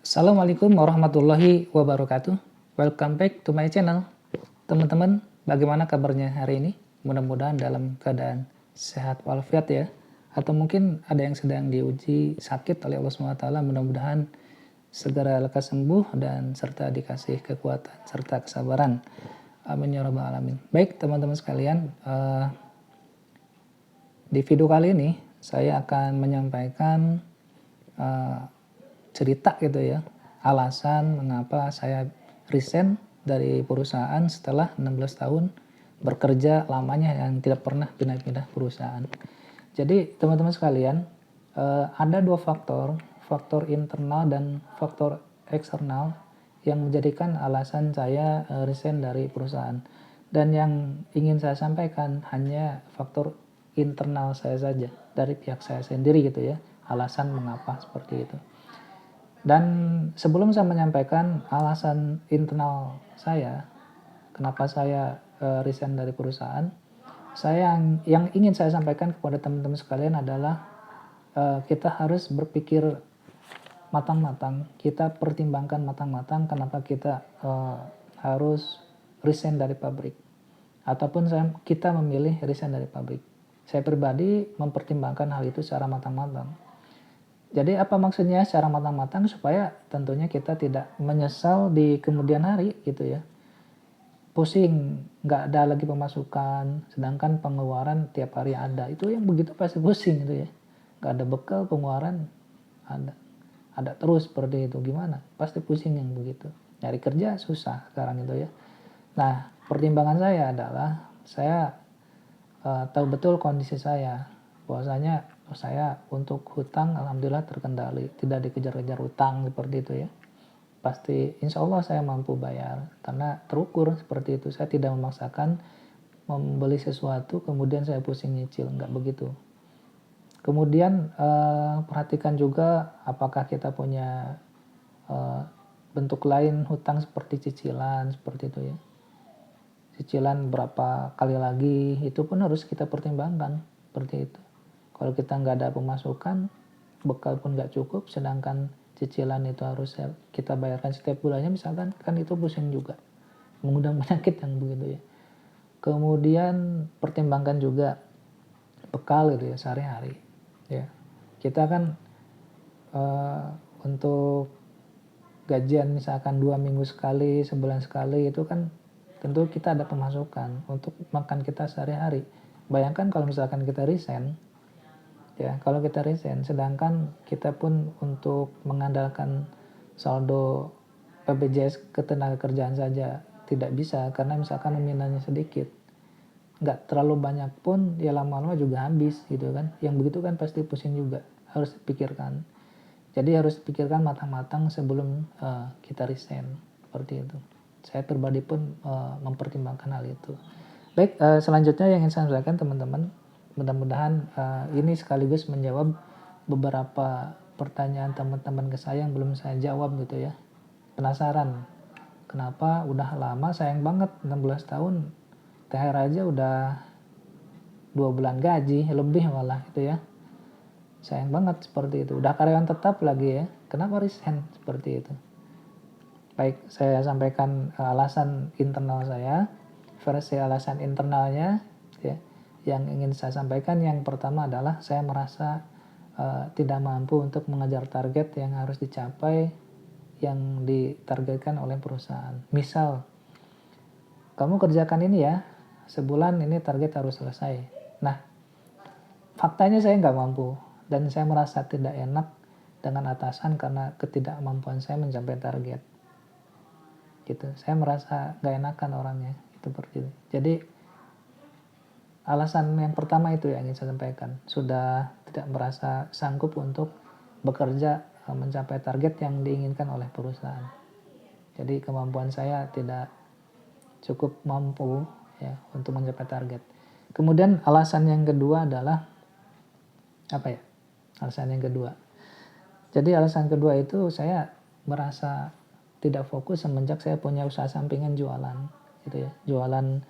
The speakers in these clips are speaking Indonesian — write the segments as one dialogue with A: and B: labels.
A: Assalamualaikum warahmatullahi wabarakatuh. Welcome back to my channel. Teman-teman, bagaimana kabarnya hari ini? Mudah-mudahan dalam keadaan sehat walafiat ya. Atau mungkin ada yang sedang diuji sakit oleh Allah SWT. Mudah-mudahan segera lekas sembuh dan serta dikasih kekuatan serta kesabaran. Amin ya rabbal alamin. Baik teman-teman sekalian, di video kali ini saya akan menyampaikan cerita gitu ya, alasan mengapa saya resign dari perusahaan setelah 16 tahun bekerja lamanya yang tidak pernah pindah-pindah perusahaan. Jadi teman-teman sekalian, ada dua faktor internal dan faktor eksternal yang menjadikan alasan saya resign dari perusahaan. Dan yang ingin saya sampaikan hanya faktor internal saya saja, dari pihak saya sendiri gitu ya, alasan mengapa seperti itu. Dan sebelum saya menyampaikan alasan internal saya, kenapa saya resign dari perusahaan, yang ingin saya sampaikan kepada teman-teman sekalian adalah kita harus berpikir matang-matang, kita pertimbangkan matang-matang kenapa kita harus resign dari pabrik, ataupun kita memilih resign dari pabrik. Saya pribadi mempertimbangkan hal itu secara matang-matang. Jadi apa maksudnya secara matang-matang, supaya tentunya kita tidak menyesal di kemudian hari gitu ya. Pusing, nggak ada lagi pemasukan, sedangkan pengeluaran tiap hari ada. Itu yang begitu pasti pusing gitu ya. Nggak ada bekal, pengeluaran ada terus seperti itu. Gimana? Pasti pusing yang begitu. Nyari kerja susah sekarang itu ya. Nah, pertimbangan saya adalah saya tahu betul kondisi saya, bahwasanya saya untuk hutang alhamdulillah terkendali, tidak dikejar-kejar hutang seperti itu ya. Pasti insya Allah saya mampu bayar, karena terukur seperti itu. Saya tidak memaksakan membeli sesuatu kemudian saya pusing nyicil, enggak begitu. Kemudian perhatikan juga apakah kita punya bentuk lain hutang seperti cicilan seperti itu ya. Cicilan berapa kali lagi, itu pun harus kita pertimbangkan seperti itu. Kalau kita nggak ada pemasukan, bekal pun nggak cukup, sedangkan cicilan itu harus kita bayarkan setiap bulannya misalkan, kan itu pusing juga, mengundang penyakit yang begitu ya. Kemudian pertimbangkan juga bekal gitu ya, sehari-hari ya. Kita kan untuk gajian misalkan 2 minggu sekali, sebulan sekali, itu kan tentu kita ada pemasukan untuk makan kita sehari-hari. Bayangkan kalau misalkan kita resign ya, kalau kita resign sedangkan kita pun untuk mengandalkan saldo BPJS ketenagakerjaan saja tidak bisa, karena misalkan nominalnya sedikit, nggak terlalu banyak pun ya, lama-lama juga habis gitu kan. Yang begitu kan pasti pusing juga, harus dipikirkan. Jadi harus dipikirkan matang-matang sebelum kita resign seperti itu. Saya pribadi pun mempertimbangkan hal itu. Baik, selanjutnya yang ingin saya sampaikan teman-teman, mudah-mudahan ini sekaligus menjawab beberapa pertanyaan teman-teman ke saya yang belum saya jawab gitu ya. Penasaran, kenapa udah lama, sayang banget 16 tahun, THR aja udah 2 bulan gaji, lebih malah gitu ya. Sayang banget seperti itu, udah karyawan tetap lagi ya, kenapa resign seperti itu. Baik, saya sampaikan alasan internal saya, versi alasan internalnya ya. Yang ingin saya sampaikan, yang pertama adalah saya merasa tidak mampu untuk mengejar target yang harus dicapai, yang ditargetkan oleh perusahaan. Misal, kamu kerjakan ini ya, sebulan ini target harus selesai. Nah, faktanya saya nggak mampu, dan saya merasa tidak enak dengan atasan karena ketidakmampuan saya mencapai target. Gitu, saya merasa nggak enakan orangnya, itu seperti itu. Jadi alasan yang pertama itu yang ingin saya sampaikan, sudah tidak merasa sanggup untuk bekerja mencapai target yang diinginkan oleh perusahaan. Jadi kemampuan saya tidak cukup mampu ya untuk mencapai target. Kemudian alasan yang kedua adalah apa ya? Alasan yang kedua. Jadi alasan kedua itu, saya merasa tidak fokus semenjak saya punya usaha sampingan jualan gitu ya. Jualan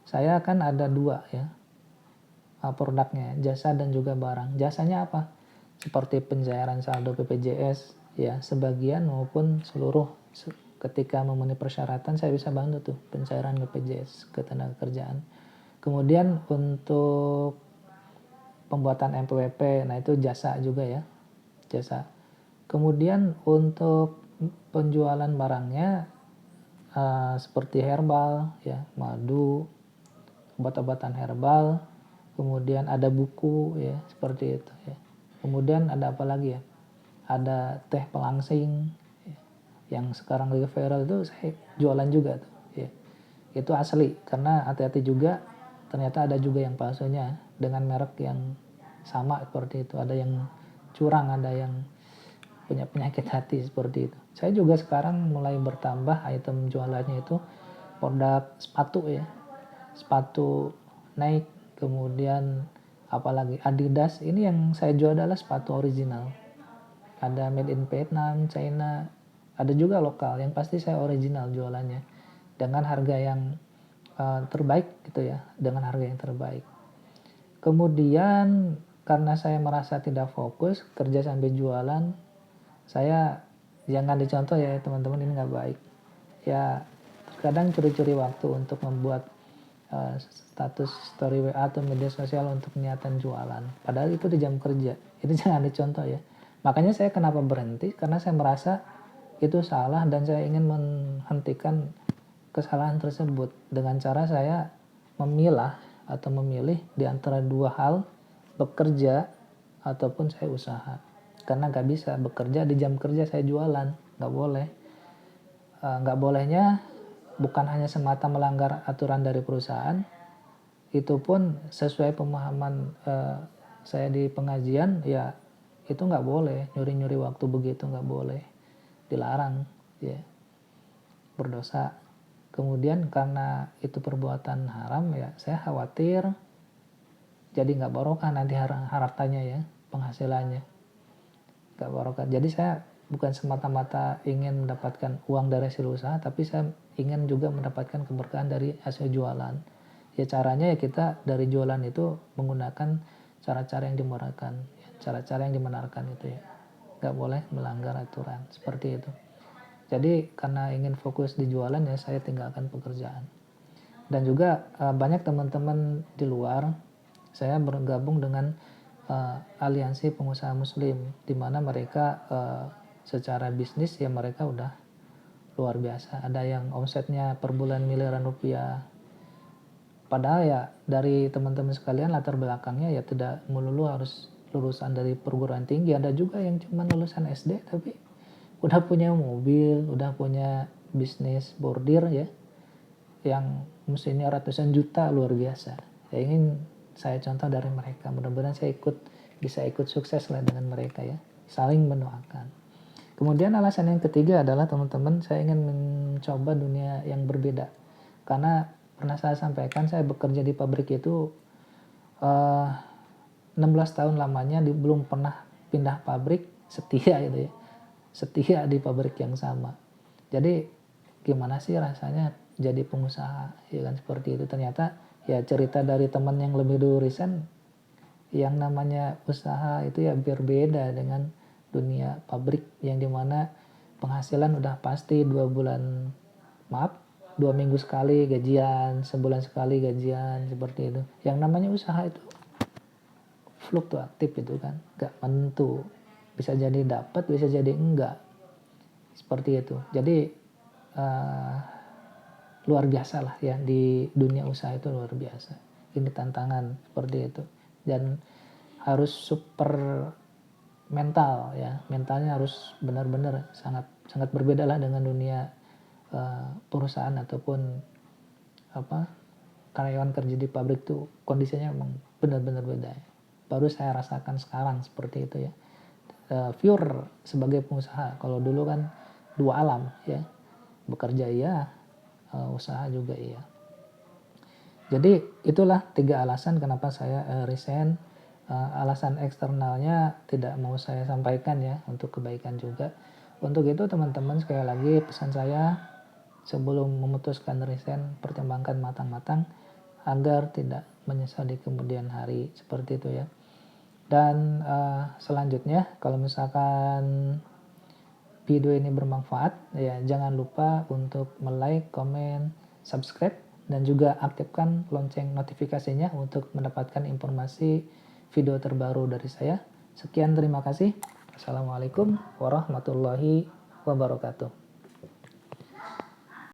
A: saya kan ada 2 ya. Produknya, jasa dan juga barang. Jasanya apa? Seperti pencairan saldo BPJS ya sebagian maupun seluruh ketika memenuhi persyaratan saya bisa bantu tuh pencairan BPJS Ketenagakerjaan. Kemudian untuk pembuatan NPWP, nah itu jasa juga ya, jasa. Kemudian untuk penjualan barangnya seperti herbal ya, madu, obat-obatan herbal, kemudian ada buku ya seperti itu ya. Kemudian ada apa lagi ya? Ada teh pelangsing ya, yang sekarang lagi viral itu saya jualan juga tuh ya. Itu asli karena hati-hati juga, ternyata ada juga yang palsunya dengan merek yang sama seperti itu. Ada yang curang, ada yang punya penyakit hati seperti itu. Saya juga sekarang mulai bertambah item jualannya itu produk sepatu ya, sepatu Nike, kemudian apalagi Adidas. Ini yang saya jual adalah sepatu original. Ada made in Vietnam, China, ada juga lokal. Yang pasti saya original jualannya dengan harga yang terbaik gitu ya, dengan harga yang terbaik. Kemudian karena saya merasa tidak fokus kerja sambil jualan, saya jangan dicontoh ya teman-teman, ini nggak baik. Ya kadang curi-curi waktu untuk membuat status story WA atau media sosial untuk niatan jualan. Padahal itu di jam kerja. Itu jangan dicontoh ya. Makanya saya kenapa berhenti, karena saya merasa itu salah dan saya ingin menghentikan kesalahan tersebut dengan cara saya memilah atau memilih di antara dua hal, bekerja ataupun saya usaha. Karena nggak bisa bekerja di jam kerja saya jualan, nggak boleh. Nggak bolehnya bukan hanya semata melanggar aturan dari perusahaan, itu pun sesuai pemahaman saya di pengajian ya, itu nggak boleh nyuri-nyuri waktu begitu, nggak boleh, dilarang ya, berdosa. Kemudian karena itu perbuatan haram ya, saya khawatir jadi nggak barokah nanti hartanya ya, penghasilannya nggak barokah. Jadi saya bukan semata-mata ingin mendapatkan uang dari hasil usaha, tapi saya ingin juga mendapatkan keberkahan dari hasil jualan. Ya caranya ya kita dari jualan itu menggunakan cara-cara yang dimurahkan, ya, cara-cara yang dibenarkan itu ya. Nggak boleh melanggar aturan, seperti itu. Jadi karena ingin fokus di jualan ya saya tinggalkan pekerjaan. Dan juga banyak teman-teman di luar, saya bergabung dengan aliansi pengusaha muslim, di mana mereka secara bisnis ya mereka udah luar biasa. Ada yang omsetnya per bulan miliaran rupiah. Padahal ya dari teman-teman sekalian latar belakangnya ya tidak melulu harus lulusan dari perguruan tinggi. Ada juga yang cuma lulusan SD tapi udah punya mobil, udah punya bisnis bordir ya, yang mesinnya ratusan juta, luar biasa. Ya ingin saya contoh dari mereka, mudah-mudahan saya bisa ikut sukses lah dengan mereka ya, saling mendoakan. Kemudian alasan yang ketiga adalah teman-teman, saya ingin mencoba dunia yang berbeda. Karena pernah saya sampaikan, saya bekerja di pabrik itu 16 tahun lamanya, belum pernah pindah pabrik, setia gitu ya, setia di pabrik yang sama. Jadi gimana sih rasanya jadi pengusaha ya kan, seperti itu. Ternyata ya cerita dari teman yang lebih dulu resign, yang namanya usaha itu ya berbeda dengan dunia pabrik yang dimana penghasilan udah pasti 2 minggu sekali gajian, sebulan sekali gajian, seperti itu. Yang namanya usaha itu fluktuatif itu kan, gak menentu, bisa jadi dapat bisa jadi enggak, seperti itu. Jadi luar biasa lah ya, di dunia usaha itu luar biasa. Ini tantangan seperti itu, dan harus super mental ya, mentalnya harus benar-benar sangat sangat berbeda lah dengan dunia perusahaan ataupun karyawan kerja di pabrik tuh kondisinya memang benar-benar beda ya. Baru saya rasakan sekarang seperti itu ya. Pure sebagai pengusaha, kalau dulu kan dua alam ya, bekerja iya, usaha juga iya. Jadi itulah 3 alasan kenapa saya resign. Alasan eksternalnya tidak mau saya sampaikan ya, untuk kebaikan juga. Untuk itu teman-teman, sekali lagi pesan saya, sebelum memutuskan resign, pertimbangkan matang-matang agar tidak menyesal di kemudian hari, seperti itu ya. Dan selanjutnya kalau misalkan video ini bermanfaat, ya jangan lupa untuk like, komen, subscribe, dan juga aktifkan lonceng notifikasinya untuk mendapatkan informasi video terbaru dari saya. Sekian, terima kasih. Assalamualaikum warahmatullahi wabarakatuh.